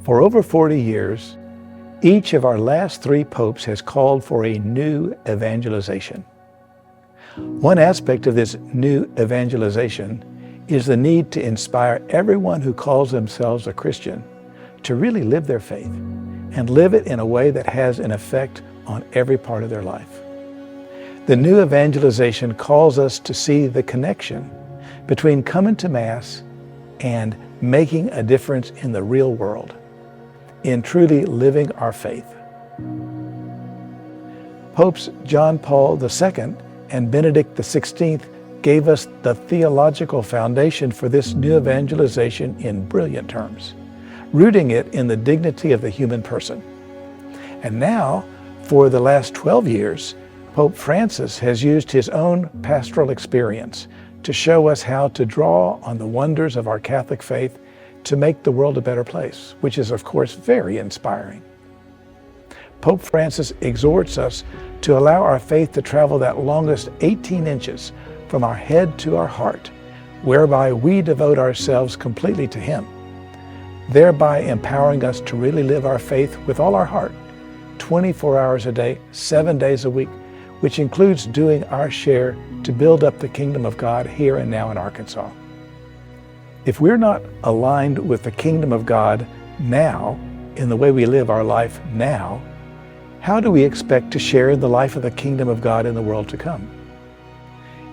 For over 40 years, each of our last three popes has called for a new evangelization. One aspect of this new evangelization is the need to inspire everyone who calls themselves a Christian to really live their faith and live it in a way that has an effect on every part of their life. The new evangelization calls us to see the connection between coming to Mass and making a difference in the real world, in truly living our faith. Popes John Paul II and Benedict XVI gave us the theological foundation for this new evangelization in brilliant terms, rooting it in the dignity of the human person. And now, for the last 12 years, Pope Francis has used his own pastoral experience to show us how to draw on the wonders of our Catholic faith to make the world a better place, which is, of course, very inspiring. Pope Francis exhorts us to allow our faith to travel that longest 18 inches from our head to our heart, whereby we devote ourselves completely to Him, thereby empowering us to really live our faith with all our heart, 24 hours a day, 7 days a week, which includes doing our share to build up the kingdom of God here and now in Arkansas. If we're not aligned with the kingdom of God now, in the way we live our life now, how do we expect to share in the life of the kingdom of God in the world to come?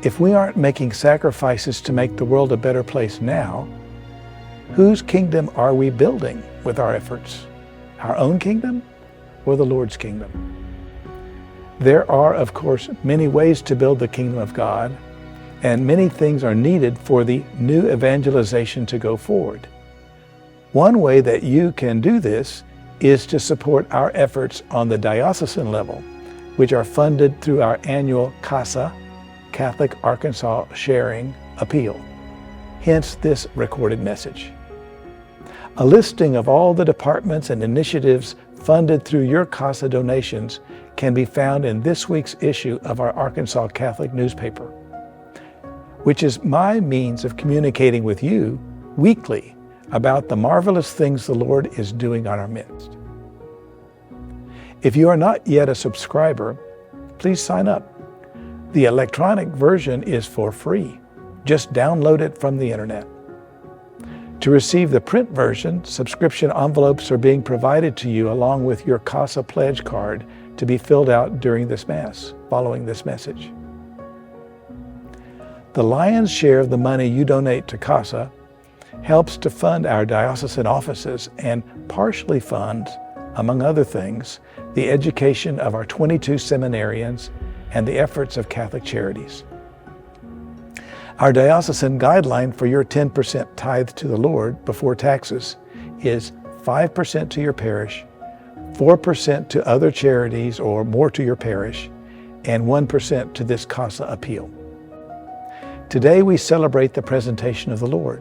If we aren't making sacrifices to make the world a better place now, whose kingdom are we building with our efforts? Our own kingdom or the Lord's kingdom? There are, of course, many ways to build the kingdom of God, and many things are needed for the new evangelization to go forward. One way that you can do this is to support our efforts on the diocesan level, which are funded through our annual CASA, Catholic Arkansas Sharing Appeal, hence this recorded message. A listing of all the departments and initiatives funded through your CASA donations can be found in this week's issue of our Arkansas Catholic newspaper, which is my means of communicating with you weekly about the marvelous things the Lord is doing on our midst. If you are not yet a subscriber, please sign up. The electronic version is for free. Just download it from the internet. To receive the print version, subscription envelopes are being provided to you along with your CASA pledge card to be filled out during this Mass, following this message. The lion's share of the money you donate to CASA helps to fund our diocesan offices and partially funds, among other things, the education of our 22 seminarians and the efforts of Catholic Charities. Our diocesan guideline for your 10% tithe to the Lord before taxes is 5% to your parish, 4% to other charities or more to your parish, and 1% to this CASA appeal. Today we celebrate the presentation of the Lord.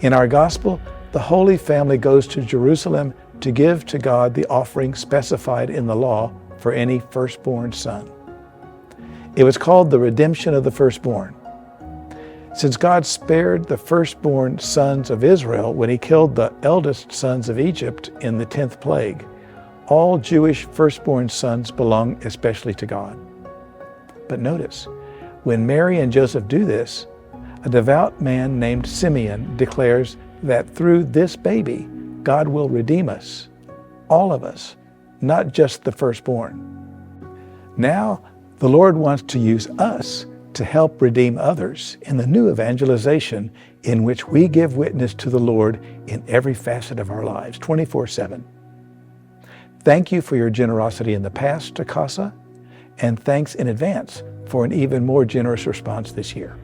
In our gospel, the Holy Family goes to Jerusalem to give to God the offering specified in the law for any firstborn son. It was called the redemption of the firstborn. Since God spared the firstborn sons of Israel when He killed the eldest sons of Egypt in the 10th plague, all Jewish firstborn sons belong especially to God. But notice, when Mary and Joseph do this, a devout man named Simeon declares that through this baby, God will redeem us, all of us, not just the firstborn. Now, the Lord wants to use us to help redeem others in the new evangelization in which we give witness to the Lord in every facet of our lives, 24/7. Thank you for your generosity in the past to CASA, and thanks in advance for an even more generous response this year.